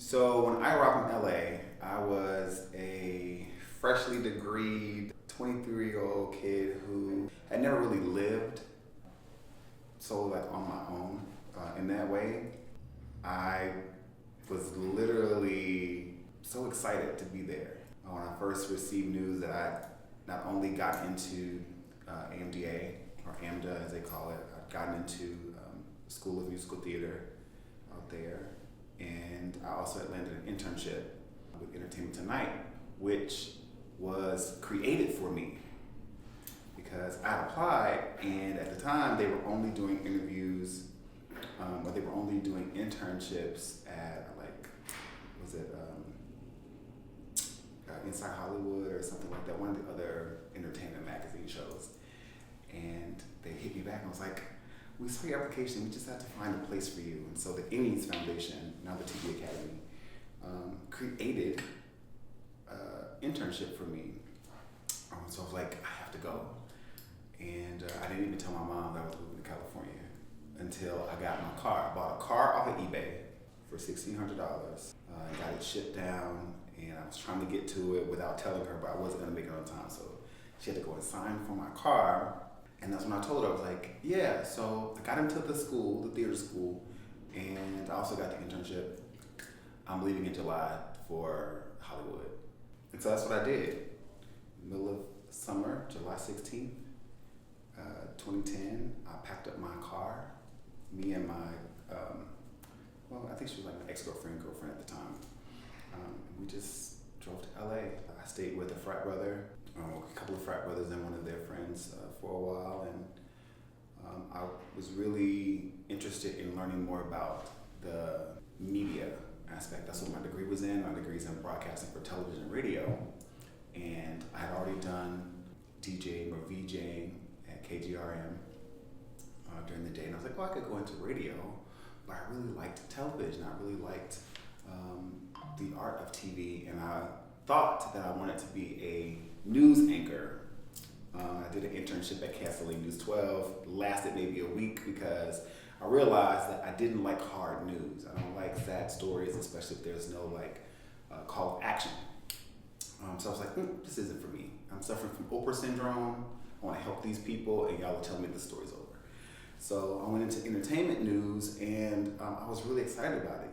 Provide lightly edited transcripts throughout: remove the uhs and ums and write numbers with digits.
So when I grew up in LA, I was a freshly degreed 23-year-old kid who had never really lived solely like on my own in that way. I was literally so excited to be there. When I first received news that I not only got into AMDA, or AMDA as they call it, I'd gotten into School of Musical Theater out there, and I also had landed an internship with Entertainment Tonight, which was created for me because I applied, and at the time they were only doing interviews, or they were only doing internships at Inside Hollywood or something like that, one of the other entertainment magazine shows. And they hit me back and was like, we saw your application, we just had to find a place for you. And so the Emmys Foundation, now the TV Academy, created an internship for me. So I was like, I have to go. And I didn't even tell my mom that I was moving to California until I got my car. I bought a car off of eBay for $1,600. Got it shipped down, and I was trying to get to it without telling her, but I wasn't gonna make it on time. So she had to go and sign for my car. And that's when I told her, I was like, yeah, so I got into the school, the theater school, and I also got the internship. I'm leaving in July for Hollywood. And so that's what I did. Middle of summer, July 16th, 2010, I packed up my car, me and my, I think she was like my girlfriend at the time. We just drove to LA. I stayed with a frat brother, a couple of frat brothers and one of their friends for a while, and I was really interested in learning more about the media aspect. That's what my degree was in. My degree's in broadcasting for television and radio, and I had already done DJing or VJing at KGRM during the day, and I was like, I could go into radio, but I really liked television. I really liked the art of TV, and I thought that I wanted to be a news anchor. I did an internship at Castle News 12, lasted maybe a week because I realized that I didn't like hard news. I don't like sad stories, especially if there's no call to action. So I was like, this isn't for me. I'm suffering from Oprah syndrome. I want to help these people, and y'all will tell me the story's over. So I went into entertainment news, and I was really excited about it.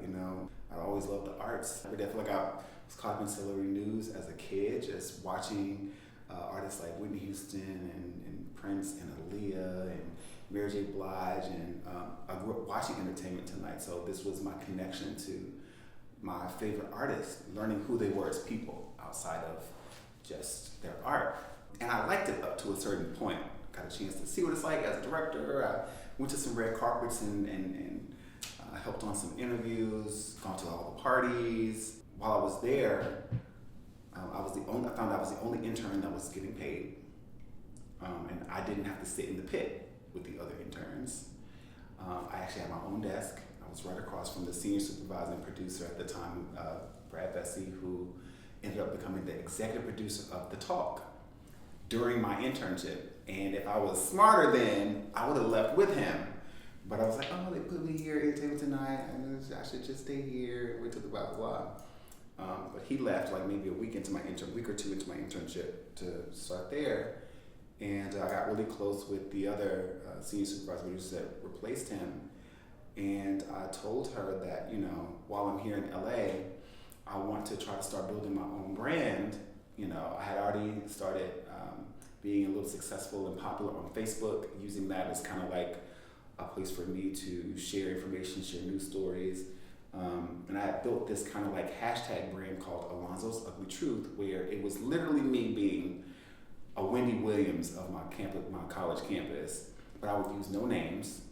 I always loved the arts. I feel like I was caught up in celebrity news as a kid, just watching artists like Whitney Houston and Prince and Aaliyah and Mary J. Blige, and I grew up watching Entertainment Tonight, so this was my connection to my favorite artists, learning who they were as people outside of just their art. And I liked it up to a certain point. Got a chance to see what it's like as a director. I went to some red carpets and helped on some interviews, gone to all the parties. While I was there, I found out I was the only intern that was getting paid. And I didn't have to sit in the pit with the other interns. I actually had my own desk. I was right across from the senior supervising producer at the time, Brad Vesey, who ended up becoming the executive producer of The Talk during my internship. And if I was smarter then, I would have left with him. But I was like, they put me here, Entertainment Tonight, and I should just stay here, wait till the blah, blah. But he left like maybe a week or two into my internship to start there. And I got really close with the other senior supervisor producer that replaced him. And I told her that, while I'm here in LA, I want to try to start building my own brand. I had already started being a little successful and popular on Facebook, using that as kind of like a place for me to share information, share news stories. And I had built this kind of like hashtag brand called Alonzo's Ugly Truth, where it was literally me being a Wendy Williams of my college campus, but I would use no names.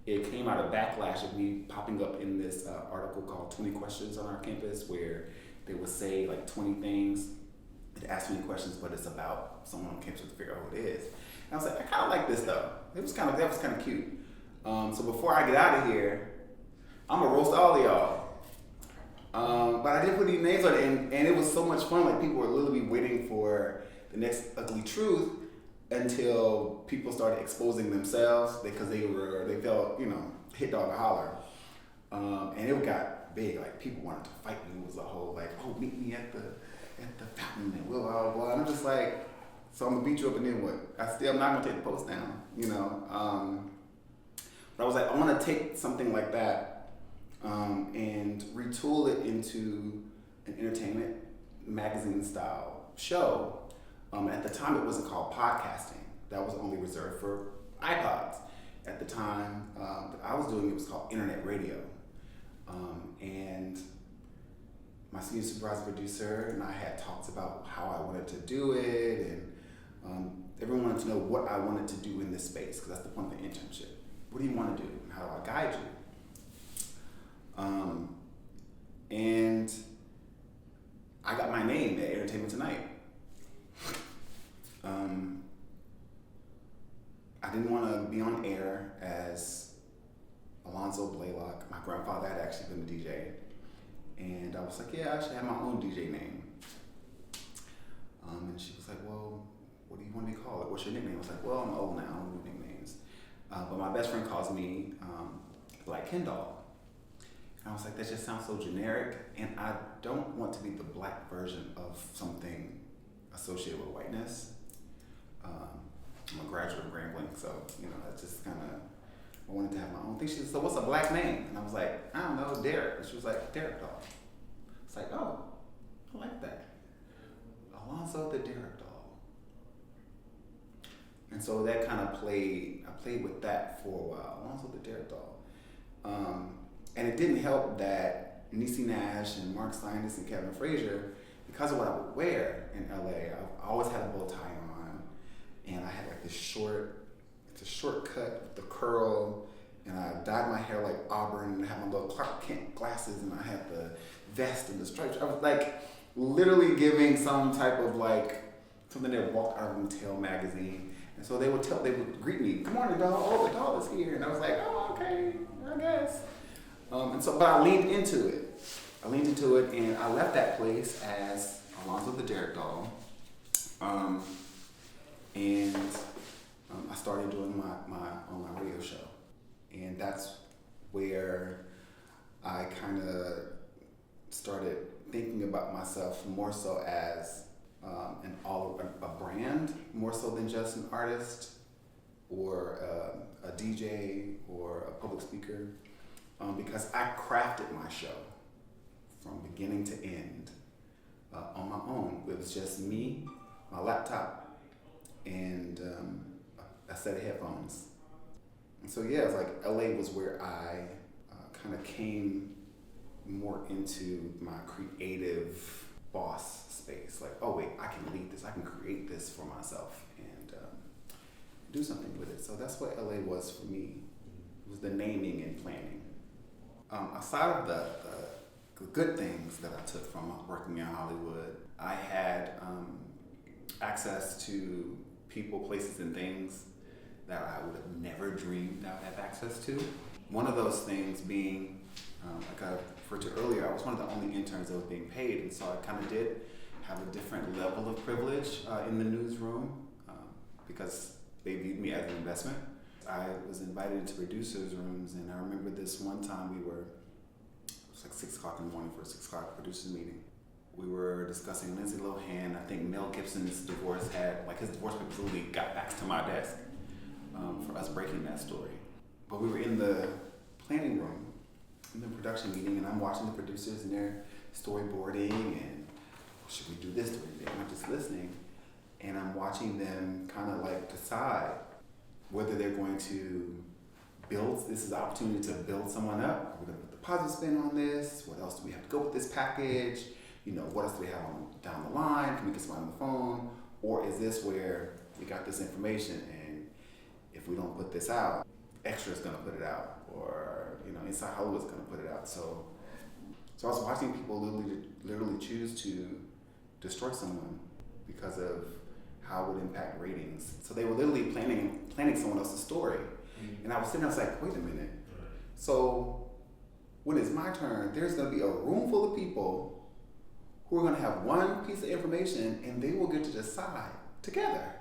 It came out of backlash of me popping up in this article called 20 Questions on Our Campus, where they would say like 20 things. It asked me questions, but it's about someone on campus to figure out who it is. And I was like, I kind of like this though. That was kind of cute. So before I get out of here, I'm gonna roast all of y'all. But I didn't put any names on it, and it was so much fun. Like, people were literally waiting for the next ugly truth until people started exposing themselves because they felt, hit dog a holler. And it got big. Like people wanted to fight me. It was a whole like, oh, meet me at the fountain and blah blah blah. And I'm just like, so I'm gonna beat you up and then what? I'm not gonna take the post down, you know. But I was like, I want to take something like that and retool it into an entertainment magazine style show. At the time, it wasn't called podcasting. That was only reserved for iPods. At the time that I was doing it was called internet radio. And my senior supervisor producer and I had talks about how I wanted to do it, and everyone wanted to know what I wanted to do in this space, because that's the point of the internship. What do you want to do? And how do I guide you? And I got my name at Entertainment Tonight. I didn't want to be on air as Alonzo Blaylock. My grandfather had actually been a DJ. And I was like, yeah, I should have my own DJ name. And she was like, well, what do you want me to call it? What's your nickname? I was like, well, I'm old now, I don't do nicknames. But my best friend calls me Black Ken Doll. And I was like, that just sounds so generic, and I don't want to be the black version of something associated with whiteness. I'm a graduate of Grambling, so, you know, that's just kind of, I wanted to have my own thing. She said, so what's a black name? And I was like, I don't know, Derek. And she was like, Derek Doll. It's like, oh, I like that. Alonzo the Derek Doll. And so that kind of I played with that for a while. Alonzo the Derek Doll. And it didn't help that Niecy Nash and Mark Steinitz and Kevin Frazier, because of what I would wear in LA, I always had a bow tie on, and I had like this short cut with the curl, and I dyed my hair like auburn, and I had my little Clark Kent glasses, and I had the vest and the stripes. I was like literally giving some type of like something that walked out of Mattel magazine. And so they would greet me, "Good morning, doll. Oh, the doll is here." And I was like, "Oh, okay, I guess." But I leaned into it. And I left that place as Alonzo the Derek Doll. I started doing my radio show. And that's where I kind of started thinking about myself more so as a brand, more so than just an artist or a DJ or a public speaker, because I crafted my show from beginning to end on my own. It was just me, my laptop, and a set of headphones. And so yeah, it's like LA was where I kind of came more into my creative boss space. Like, oh wait, I can lead this, I can create this for myself and do something with it. So that's what LA was for me. It was the naming and planning. Aside of the good things that I took from working in Hollywood, I had access to people, places, and things that I would have never dreamed I would have access to. One of those things being, like I referred to earlier, I was one of the only interns that was being paid, and so I kind of did have a different level of privilege in the newsroom because they viewed me as an investment. I was invited into producers' rooms, and I remember this one time it was like 6 o'clock in the morning for a 6 o'clock producers meeting. We were discussing Lindsay Lohan. I think Mel Gibson's divorce his divorce papers really got back to my desk for us breaking that story. But we were in the planning room, in the production meeting, and I'm watching the producers and they're storyboarding and should we do this, do we do that? I'm just listening, and I'm watching them kind of like decide whether they're going to this is an opportunity to build someone up. Are we going to put the positive spin on this? What else do we have to go with this package? You know, what else do we have down the line? Can we get someone on the phone? Or is this where we got this information and if we don't put this out, Extra's going to put it out, or, you know, Inside Hollywood's going to put it out. So I was watching people literally choose to destroy someone because of how it would impact ratings. So they were literally planning someone else's story. And I was sitting there, I was like, wait a minute. So when it's my turn, there's going to be a room full of people who are going to have one piece of information, and they will get to decide together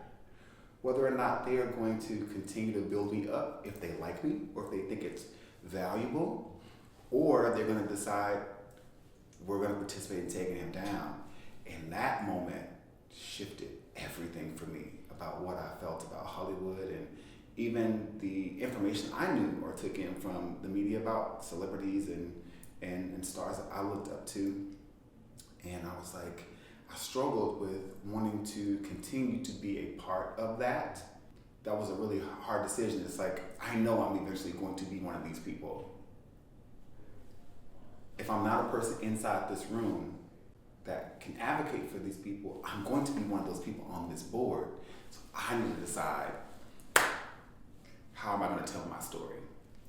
whether or not they are going to continue to build me up if they like me or if they think it's valuable, or they're going to decide we're going to participate in taking him down. And that moment shifted everything for me about what I felt about Hollywood and even the information I knew or took in from the media about celebrities and stars that I looked up to. And I was like, I struggled with wanting to continue to be a part of that. That was a really hard decision. It's like, I know I'm eventually going to be one of these people. If I'm not a person inside this room that can advocate for these people, I'm going to be one of those people on this board. So I need to decide, how am I going to tell my story?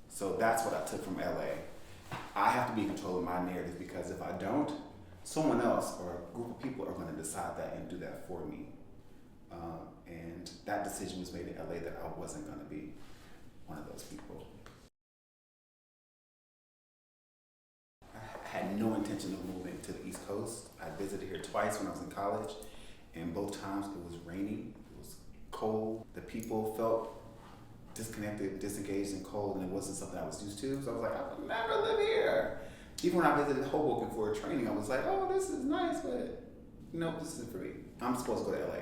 So that's what I took from LA. I have to be in control of my narrative, because if I don't, someone else or a group of people are going to decide that and do that for me. And that decision was made in LA that I wasn't going to be one of those people. I had no intention of moving to the East Coast. I visited here twice when I was in college, and both times it was rainy, it was cold. The people felt disconnected, disengaged, and cold, and it wasn't something I was used to. So I was like, I would never live here. Even when I visited Hoboken for a training, I was like, oh, this is nice, but no, this isn't for me. I'm supposed to go to LA.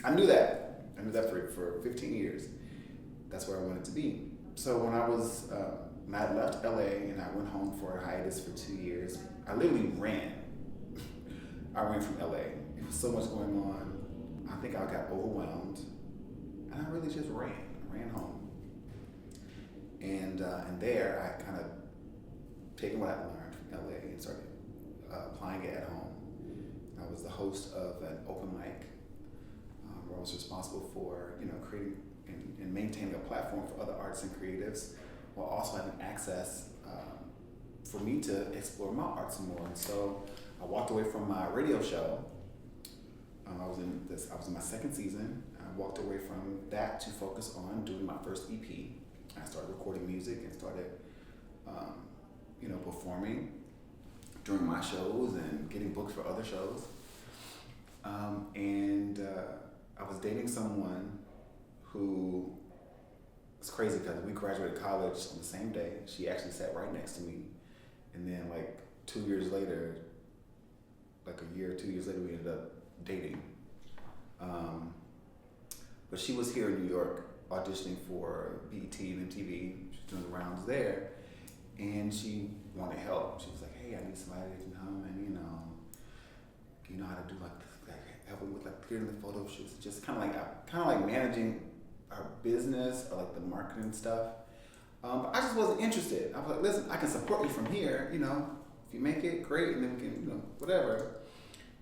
I knew that. I knew that for 15 years. That's where I wanted to be. So when I was, when I left LA and I went home for a hiatus for 2 years, I literally ran. I ran from LA. It was so much going on. I think I got overwhelmed, and I really just ran. I ran home. And there, I kind of taken what I learned from LA and started applying it at home. I was the host of an open mic where I was responsible for, creating and maintaining a platform for other artists and creatives, while also having access for me to explore my art some more. And so I walked away from my radio show. I was in my second season. I walked away from that to focus on doing my first EP. I started recording music and started performing during my shows and getting booked for other shows. I was dating someone who was crazy, because we graduated college on the same day. She actually sat right next to me. And then 2 years later, a year or 2 years later, we ended up dating. But she was here in New York auditioning for BET and MTV. She was doing the rounds there. And she wanted help. She was like, hey, I need somebody that can come and, you know how to do help me with clearing the photo shoots. Just kind of like managing our business or the marketing stuff. But I just wasn't interested. I was like, listen, I can support you from here, if you make it, great, and then we can, whatever.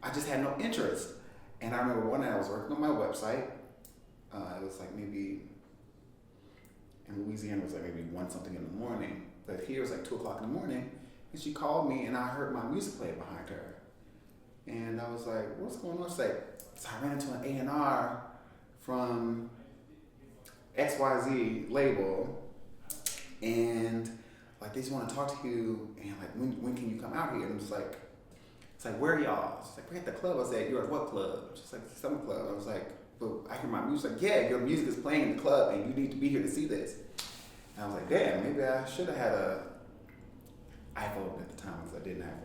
I just had no interest. And I remember one night I was working on my website. It was maybe, in Louisiana, it was maybe 1 something in the morning. But here it was 2 o'clock in the morning, and she called me, and I heard my music play behind her. And I was like, what's going on? She's like, so I ran into an A&R from XYZ label, and they just want to talk to you, and when can you come out here? And I'm just like, it's where are y'all? She's like, we're at the club. I said, you're at what club? She's like, some club. I was like, but I hear my music. She's like, yeah, your music is playing in the club, and you need to be here to see this. And I was like, damn, maybe I should have had a iPhone at the time, because I didn't have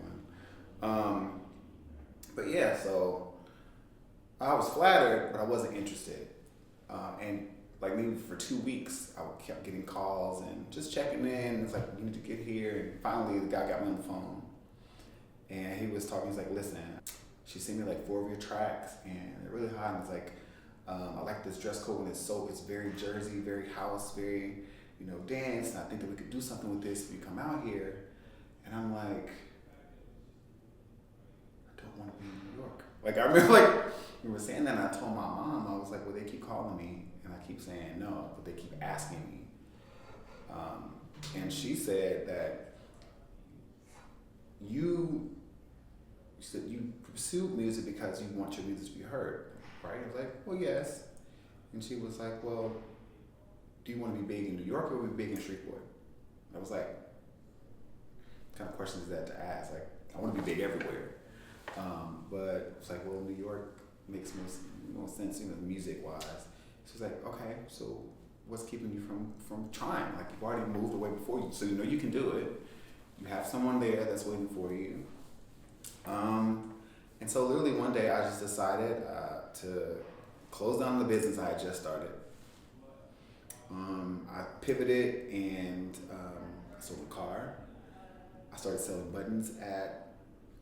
one. But yeah, so I was flattered, but I wasn't interested. And maybe for 2 weeks, I kept getting calls and just checking in. It's you need to get here. And finally, the guy got me on the phone. And he was talking, he's like, listen, she sent me 4 of your tracks, and they're really hot. And it's I like this dress code, and it's very Jersey, very house, very, dance. And I think that we could do something with this if you come out here. And I'm like, I don't want to be in New York. I remember we were saying that, and I told my mom, I was like, well, they keep calling me, and I keep saying no, but they keep asking me. And she said that you pursued music because you want your music to be heard, right? I was like, well, yes. And she was like, well, do you want to be big in New York or be big in Shreveport? I was like, what kind of question is that to ask? I want to be big everywhere. But it's well, New York makes more sense, music-wise. She's like, okay, so what's keeping you from trying? You've already moved away before you, so you can do it. You have someone there that's waiting for you. And so literally one day I just decided to close down the business I had just started. I pivoted and I sold a car. I started selling buttons at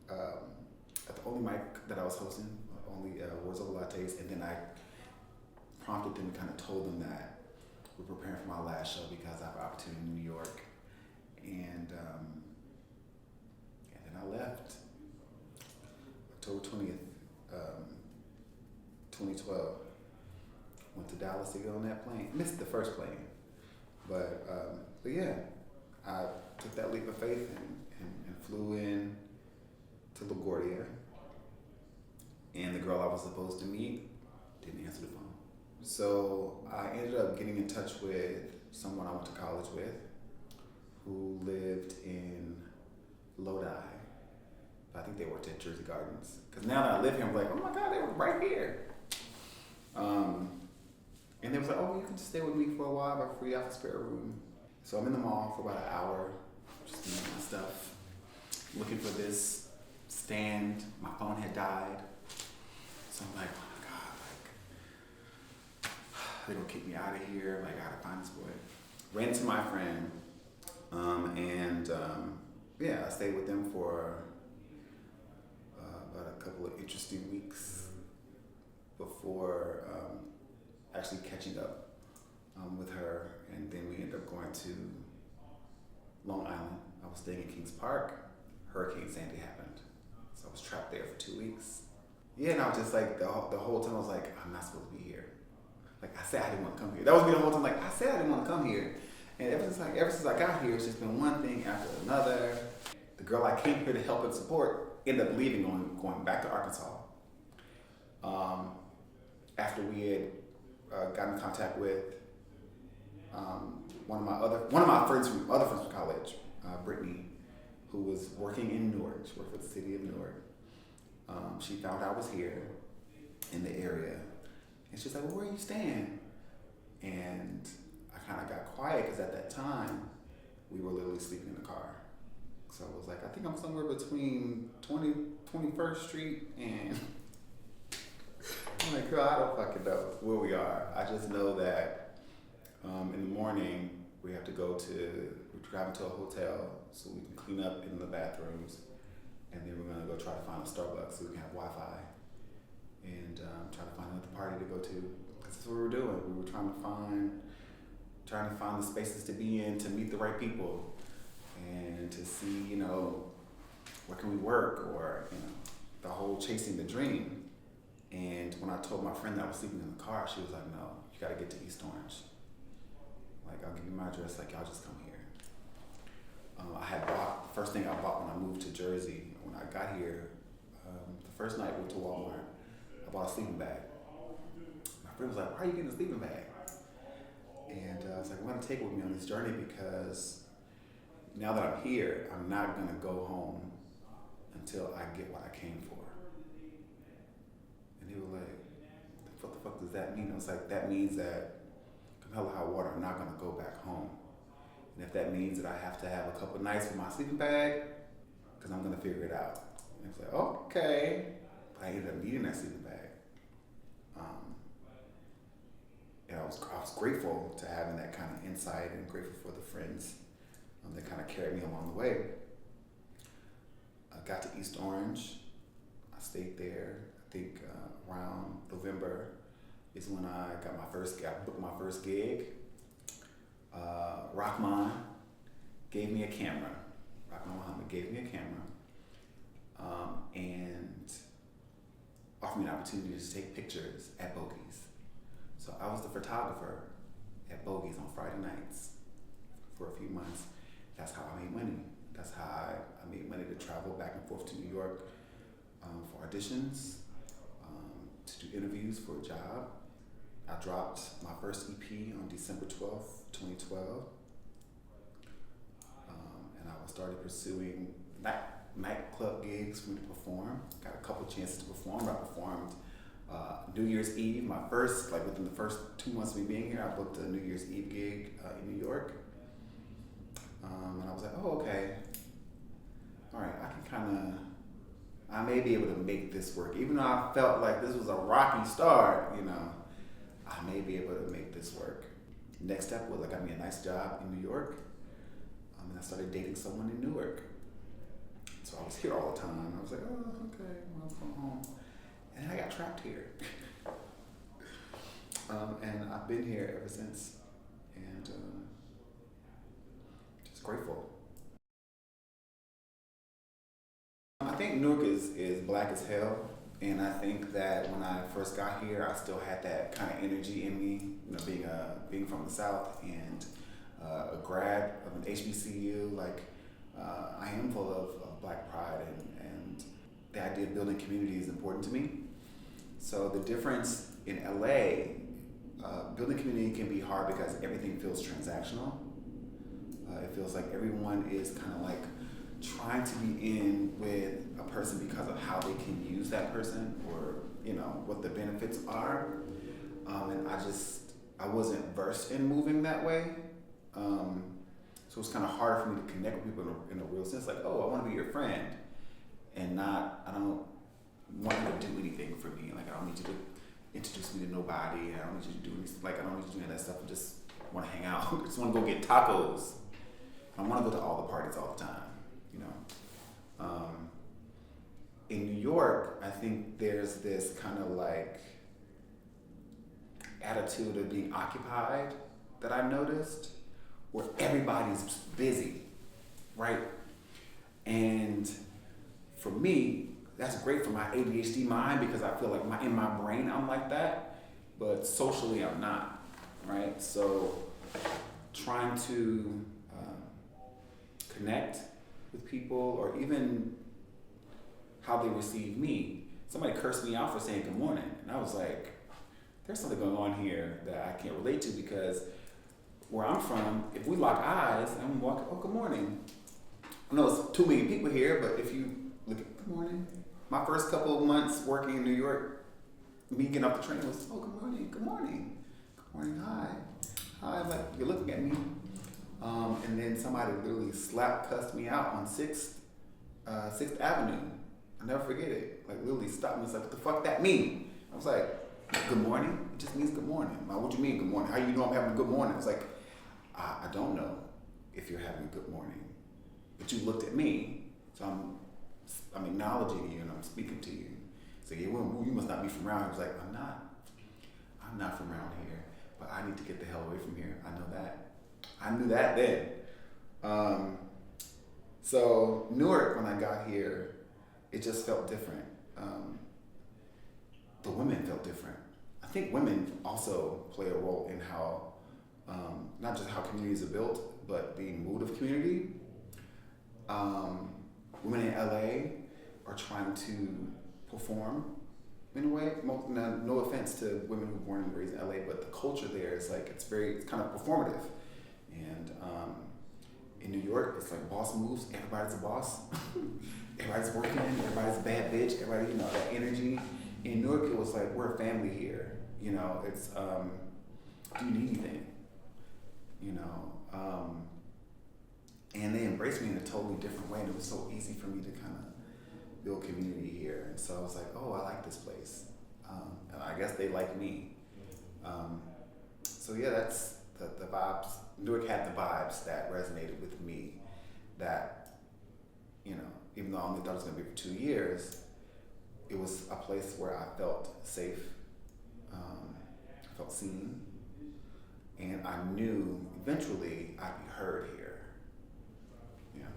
the only mic that I was hosting, only Words Over Lattes, and then I prompted them, kind of told them that we're preparing for my last show because I have an opportunity in New York, and then I left October 20th, 2012. Went to Dallas to get on that plane. Missed the first plane, but yeah, I took that leap of faith and flew in to LaGuardia, and the girl I was supposed to meet didn't answer the phone. So I ended up getting in touch with someone I went to college with who lived in Lodi. I think they worked at Jersey Gardens. Because now that I live here, I'm like, oh my God, they were right here. And they was like, oh, you can just stay with me for a while. I free out a spare room. So I'm in the mall for about an hour, just doing my stuff, looking for this stand. My phone had died. So I'm like, oh my God, like, they're gonna kick me out of here. Like, I gotta find this boy. Ran into my friend, yeah, I stayed with them for about a couple of interesting weeks before actually catching up with her, and then we ended up going to Long Island. I was staying in Kings Park. Hurricane Sandy happened, so I was trapped there for 2 weeks. Yeah, and I was just like, the whole time I was like, I'm not supposed to be here. Like, I said I didn't want to come here. That was me the whole time, like, I said I didn't want to come here. And ever since I got here, it's just been one thing after another. The girl I came here to help and support ended up leaving, going back to Arkansas. After we had gotten in contact with one of my friends from college, Brittany, who was working in Newark. She worked for the city of Newark. She found I was here in the area, and she's like, well, where are you staying? And I kind of got quiet because at that time, we were literally sleeping in the car. So I was like, I think I'm somewhere between 21st Street and I'm like, girl, I don't fucking know where we are. I just know that in the morning, we're driving to a hotel so we can clean up in the bathrooms, and then we're gonna go try to find a Starbucks so we can have Wi-Fi and try to find another party to go to. Because that's what we were doing. We were trying to find the spaces to be in, to meet the right people, and to see, where can we work, or, the whole chasing the dream. And when I told my friend that I was sleeping in the car, she was like, no, you gotta get to East Orange. Like, I'll give you my address, like, y'all just come here. The first thing I bought when I moved to Jersey, when I got here, the first night we went to Walmart, I bought a sleeping bag. My friend was like, why are you getting a sleeping bag? And I was like, I'm gonna take it with me on this journey because now that I'm here, I'm not gonna go home until I get what I came for. And they were like, what the fuck does that mean? I was like, that means that come hell or high water, I'm not gonna go back home. And if that means that I have to have a couple nights with my sleeping bag, because I'm gonna figure it out. And it's like, okay. But I ended up needing that sleeping bag. And I was grateful to having that kind of insight, and grateful for the friends that kind of carried me along the way. I got to East Orange. I stayed there. I think around November is when I booked my first gig. Rahman gave me a camera. Rahman Muhammad gave me a camera and offered me an opportunity to take pictures at Bogies. So I was the photographer at Bogies on Friday nights for a few months. That's how I made money. That's how I made money to travel back and forth to New York for auditions, to do interviews for a job. I dropped my first EP on December 12th, 2012. And I started pursuing nightclub gigs for me to perform. Got a couple chances to perform. I performed New Year's Eve, within the first 2 months of me being here, I booked a New Year's Eve gig in New York. And I was like, oh, okay. all right, I may be able to make this work. Even though I felt like this was a rocky start, I may be able to make this work. Next step was I got me a nice job in New York, and I started dating someone in Newark. So I was here all the time. I was like, oh, okay, well, I'll go home. And then I got trapped here. And I've been here ever since. And just grateful. I think Newark is black as hell. And I think that when I first got here, I still had that kind of energy in me, being from the South and a grad of an HBCU. I am full of black pride, and the idea of building community is important to me. So the difference in LA, building community can be hard because everything feels transactional. It feels like everyone is kind of like trying to be in with a person because of how they can use that person, or what the benefits are. And I wasn't versed in moving that way. So it's kind of hard for me to connect with people in a real sense. Like, oh, I want to be your friend, and I don't want you to do anything for me. Like, I don't need you to introduce me to nobody. I don't need you to do anything. Like, I don't need you to do any of that stuff. I just want to hang out. I just want to go get tacos. I want to go to all the parties all the time. In New York, I think there's this kind of like attitude of being occupied that I noticed, where everybody's busy, right? And for me, that's great for my ADHD mind because I feel like in my brain I'm like that, but socially I'm not, right? So trying to connect with people, or even how they receive me. Somebody cursed me out for saying good morning, and I was like, there's something going on here that I can't relate to, because where I'm from, if we lock eyes, I'm walking, oh, good morning. I know it's 2 million people here, but if you look at good morning, my first couple of months working in New York, me getting off the train was, oh, good morning, good morning, good morning, hi. Hi, like, you're looking at me. And then somebody literally cussed me out on 6th Avenue. I'll never forget it. Like, literally stopped me. It's like, what the fuck that mean? I was like, good morning? It just means good morning. Like, what do you mean good morning? How you know I'm having a good morning? It's like, I don't know if you're having a good morning, but you looked at me, so I'm acknowledging you and I'm speaking to you. So yeah, well, you must not be from around here. I was like, I'm not from around here, but I need to get the hell away from here. I know that. I knew that then. So Newark, when I got here, it just felt different. The women felt different. I think women also play a role in how, not just how communities are built, but the mood of community. Women in LA are trying to perform in a way. No offense to women who were born and raised in LA, but the culture there is like, it's kind of performative. And in New York, it's like boss moves, everybody's a boss. Everybody's working, everybody's a bad bitch, everybody, that energy. In Newark, it was like, we're a family here. It's, do you need anything? And they embraced me in a totally different way, and it was so easy for me to kind of build community here. And so I was like, oh, I like this place. And I guess they like me. So yeah, that's the vibes. Newark had the vibes that resonated with me, that, even though I only thought it was going to be for 2 years, it was a place where I felt safe, I felt seen, and I knew eventually I'd be heard here. Yeah.